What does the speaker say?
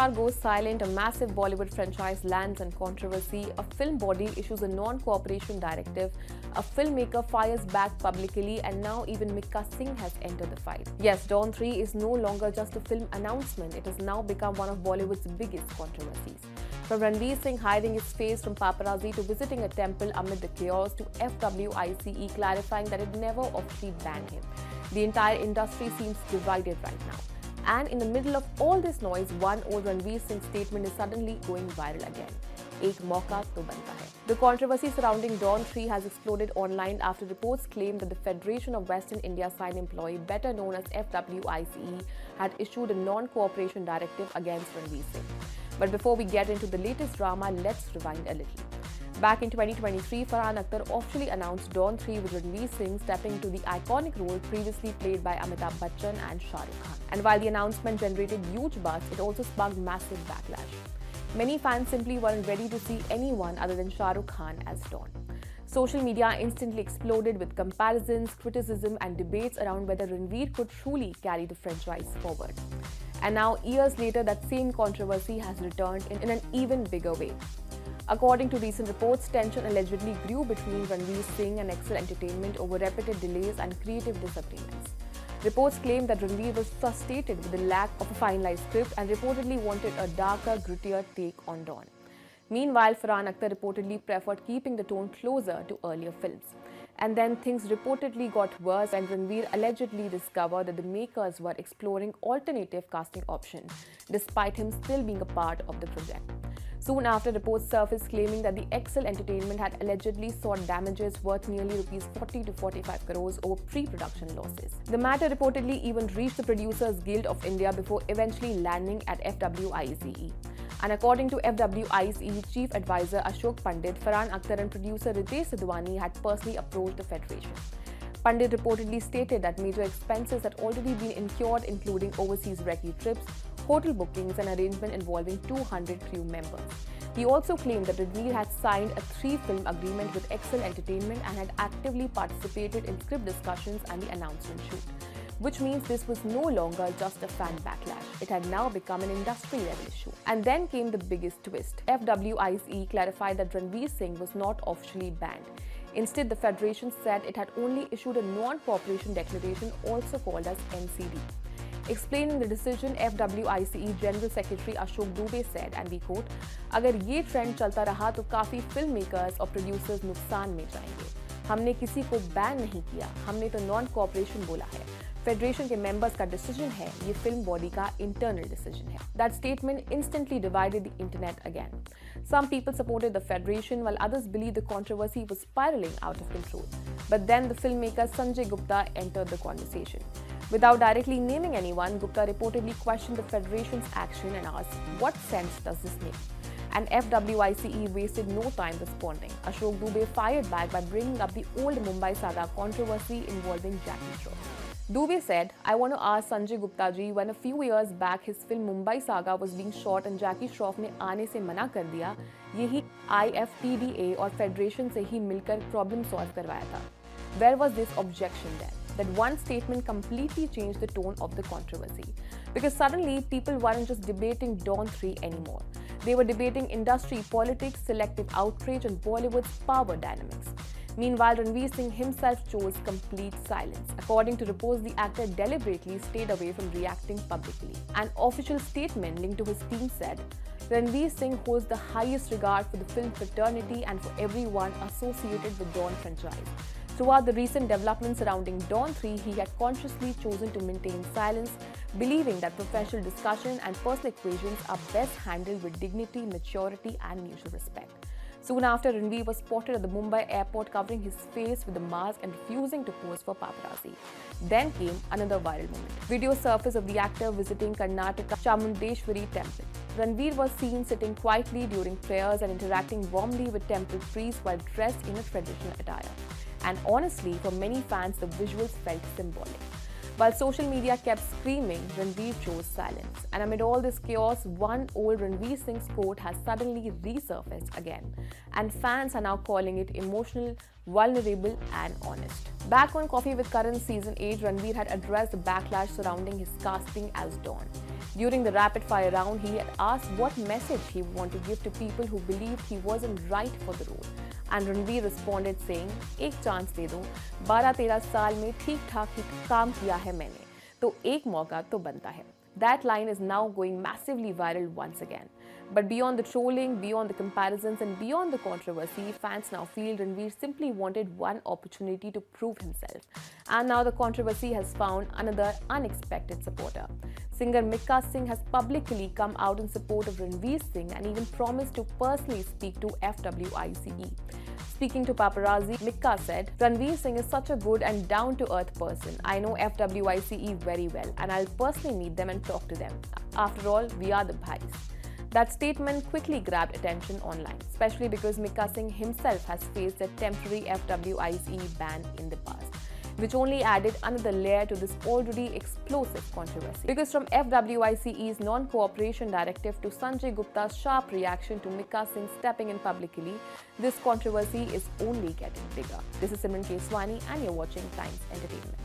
star goes silent, a massive Bollywood franchise lands in controversy, a film body issues a non-cooperation directive, a filmmaker fires back publicly, and now even Mika Singh has entered the fight. Yes, Dawn 3 is no longer just a film announcement, it has now become one of Bollywood's biggest controversies. From Ranveer Singh hiding his face from paparazzi to visiting a temple amid the chaos to FWICE clarifying that it never officially banned him. The entire industry seems divided right now. And in the middle of all this noise, one old Ranveer Singh statement is suddenly going viral again. Ek Mauka to Banta hai. The controversy surrounding Dawn 3 has exploded online after reports claim that the Federation of Western India sign employee, better known as FWICE, had issued a non-cooperation directive against Ranveer Singh. But before we get into the latest drama, let's rewind a little. Back in 2023, Farhan Akhtar officially announced Dawn 3 with Ranveer Singh stepping into the iconic role previously played by Amitabh Bachchan and Shah Rukh Khan. And while the announcement generated huge buzz, it also sparked massive backlash. Many fans simply weren't ready to see anyone other than Shah Rukh Khan as Dawn. Social media instantly exploded with comparisons, criticism, and debates around whether Ranveer could truly carry the franchise forward. And now, years later, that same controversy has returned in an even bigger way. According to recent reports, tension allegedly grew between Ranveer Singh and Excel Entertainment over repeated delays and creative disagreements. Reports claim that Ranveer was frustrated with the lack of a finalized script and reportedly wanted a darker, grittier take on Dawn. Meanwhile, Farhan Akhtar reportedly preferred keeping the tone closer to earlier films. And then things reportedly got worse when Ranveer allegedly discovered that the makers were exploring alternative casting options, despite him still being a part of the project. Soon after, reports surfaced claiming that the Excel Entertainment had allegedly sought damages worth nearly Rs 40 to 45 crores over pre-production losses. The matter reportedly even reached the Producers Guild of India before eventually landing at FWICE. And according to FWICE Chief Advisor Ashok Pandit, Farhan Akhtar and producer Ritesh Sidhwani had personally approached the Federation. Pandit reportedly stated that major expenses had already been incurred, including overseas recce trips, hotel bookings, and arrangement involving 200 crew members. He also claimed that Ranveer had signed a 3-film agreement with Excel Entertainment and had actively participated in script discussions and the announcement shoot. Which means this was no longer just a fan backlash. It had now become an industry-level issue. And then came the biggest twist. FWICE clarified that Ranveer Singh was not officially banned. Instead, the Federation said it had only issued a non-cooperation declaration, also called as NCD. Explaining the decision, FWICE General Secretary Ashok Dubey said, and we quote, "अगर ये trend चलता रहा तो काफी film makers और producers नुकसान में जाएंगे। हमने किसी को बैन नहीं किया, हमने तो नॉन कोऑपरेशन बोला है। फेडरेशन के मेंबर्स का डिसीजन है, ये फिल्म बॉडी का इंटरनल डिसीजन है." That statement instantly divided the internet again. Some people supported the federation while others believed the controversy was spiraling out of control. But then the filmmaker Sanjay Gupta entered the conversation. Without directly naming anyone, Gupta reportedly questioned the federation's action and asked, "What sense does this make?" And FWICE wasted no time responding. Ashok Dubey fired back by bringing up the old Mumbai saga controversy involving Jackie Shroff. Dubey said, "I want to ask Sanjay Gupta ji, when a few years back his film Mumbai Saga was being shot and Jackie Shroff ने आने से मना कर दिया, यही IFTDA और Federation से ही मिलकर problem solve करवाया था. Where was this objection then?" That one statement completely changed the tone of the controversy. Because suddenly, people weren't just debating Dawn 3 anymore. They were debating industry politics, selective outrage, and Bollywood's power dynamics. Meanwhile, Ranveer Singh himself chose complete silence. According to reports, the actor deliberately stayed away from reacting publicly. An official statement linked to his team said, "Ranveer Singh holds the highest regard for the film fraternity and for everyone associated with Dawn franchise. Throughout the recent developments surrounding Dawn 3, he had consciously chosen to maintain silence, believing that professional discussion and personal equations are best handled with dignity, maturity, and mutual respect." Soon after, Ranveer was spotted at the Mumbai airport covering his face with a mask and refusing to pose for paparazzi. Then came another viral moment. Video surfaced of the actor visiting Karnataka Chamundeshwari temple. Ranveer was seen sitting quietly during prayers and interacting warmly with temple priests while dressed in a traditional attire. And honestly, for many fans, the visuals felt symbolic. While social media kept screaming, Ranveer chose silence. And amid all this chaos, one old Ranveer Singh quote has suddenly resurfaced again. And fans are now calling it emotional, vulnerable, and honest. Back on Coffee with Karan Season 8, Ranveer had addressed the backlash surrounding his casting as Dawn. During the rapid-fire round, he had asked what message he would want to give to people who believed he wasn't right for the role. And Ranveer responded saying, "एक chance दे दो, 12-13 साल में ठीक-ठाक ही काम किया है मैंने, तो एक मौका तो बनता है." That line is now going massively viral once again. But beyond the trolling, beyond the comparisons, and beyond the controversy, fans now feel Ranveer simply wanted one opportunity to prove himself. And now the controversy has found another unexpected supporter. Singer Mika Singh has publicly come out in support of Ranveer Singh and even promised to personally speak to FWICE. Speaking to paparazzi, Mika said, "Ranveer Singh is such a good and down-to-earth person. I know FWICE very well and I'll personally meet them and talk to them. After all, we are the bhais." That statement quickly grabbed attention online, especially because Mika Singh himself has faced a temporary FWICE ban in the past, which only added another layer to this already explosive controversy. Because from FWICE's non-cooperation directive to Sanjay Gupta's sharp reaction to Mika Singh stepping in publicly, this controversy is only getting bigger. This is Simran Keswani and you're watching Times Entertainment.